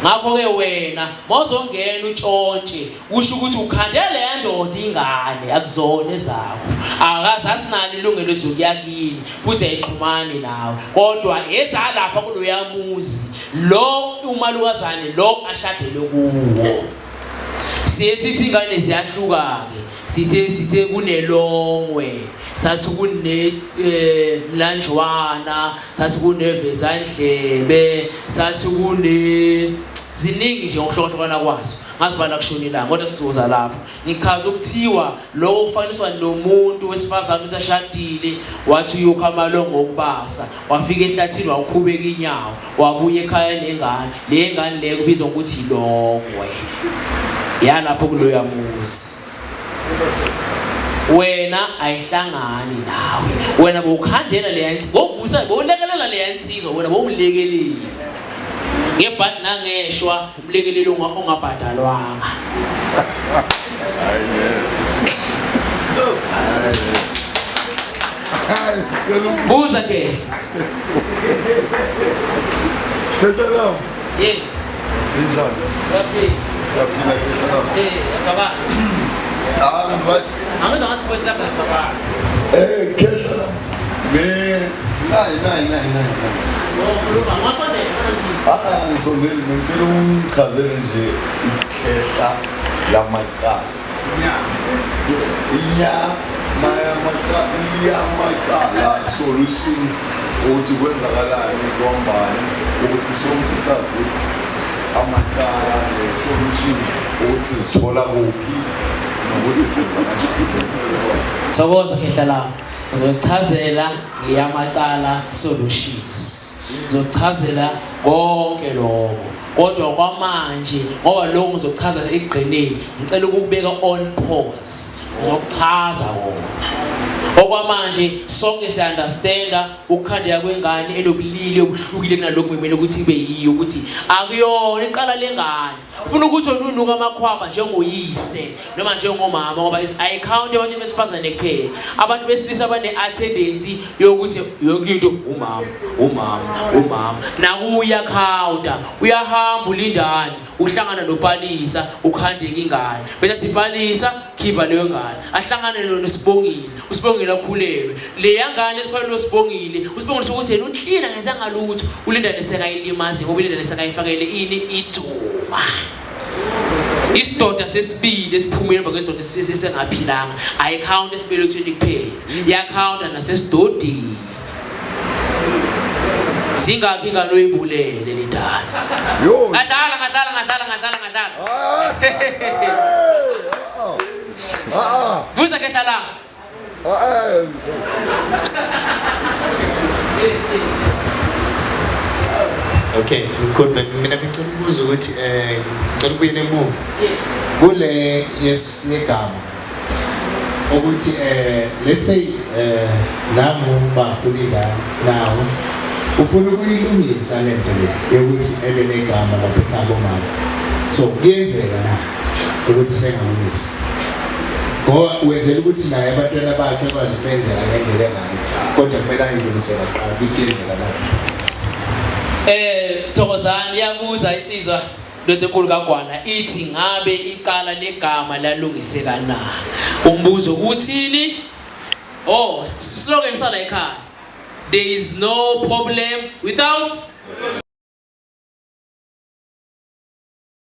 ngakho ke wena mawuzongena utshontshe usho ukuthi ukhandela le ndoda ingane akuzona ezakho akazazi nani ilungelo zokuya kini futhi ayixhumani nawe kodwa ezalapha kuloyamuzi lo umalukazane lo ashadele kuwo sithi ingane ziyahluka ke sithe kunelongwe sathi kune lanjwana sathi kunevezandlebe sathi kune ziningi nje ngokuhlohlokana kwazo ngazibala kushonela kodwa sizoza lapho ngichaza ukuthiwa lo ufaniswa nomuntu wesifazane uthi ashadile wathi uyokhama lo ngokubasa wafika ehlathini wakhubeka inyawo wabuya ekhaya nengane le ngane le kubizwa ukuthi ilongwe yalapho kuloyamuzi wena ayihlangani nawe wena bowukhandela leyansi bovusa bowulekelela leyansizwa wena bowumlekeleli ngebhadi nangeshwa umlekeleli ongabhadalwanga buza ke yes Sabrina Saba. But I'm not supposed to say Saba. Kesa. Me. Nine. So then we cousin Kesa La Mata. La solutions or to when's a lot or to some with amakara solutions othi zithola kuphi nokuthi senza Thokoza Khehla ngizochazela ngiyamacala solutions ngizochazela konke lokho kodwa kwamanje ngoba lokho ngizochaza egqineni ngicela ukubeka on pause ngizochaza wona okwamanje sonke siunderstanda ukukhandeka kwengane enobulili obuhlukile kunalokho kumele ukuthi ibe yiyo ukuthi akuyona iqala lengane ufuna ukuthi onunuka amakhwapha njengoyise noma njengomama ngoba I count abantu besifazane kuphela abantu besilisa abane attendance yokuthi yonke into umama nakuya counter uyahamba ulindani uhlangana nopalisa ukhandeka ingane bese ipalisa khipa leyo ngane ahlangane noSibongile uSibongile akhulelwe le yangane esiphalo uSibongile sokuthi yena uhlina ngezanga lutho ulindane sekayilimazi ngoba ulindane sekayifakele ini ithuma isidoda sesibili esiphumile emva kwesidoda sesengaphilanga I count esibelethweni kuphela ya counter nasesidodini singakho ingane oyibulele le ndala ngadala buza Khehla yes Okay, ngikho mina ngicela ukubuza ukuthi ngicela ukuye nemuva kule yegama ukuthi let's say nami bafuni la nawo ufuna ukuyilungisa lento le yokuthi ebe negama lapha ekhaya mama so kuyenzeka na ukuthi sengawulisa ngoba wenzela ukuthi naye abantwana bakhe bazi ukubenzela ngendlela engayithi kodwa kumele ayilungise kaqala kuyenzeka la Thokozani yabuza insizwa ndoda enkulu kaGwana ithi ngabe iqala legama lalungiseka na umbuzo ukuthini slogan sala ekhaya there is no problem without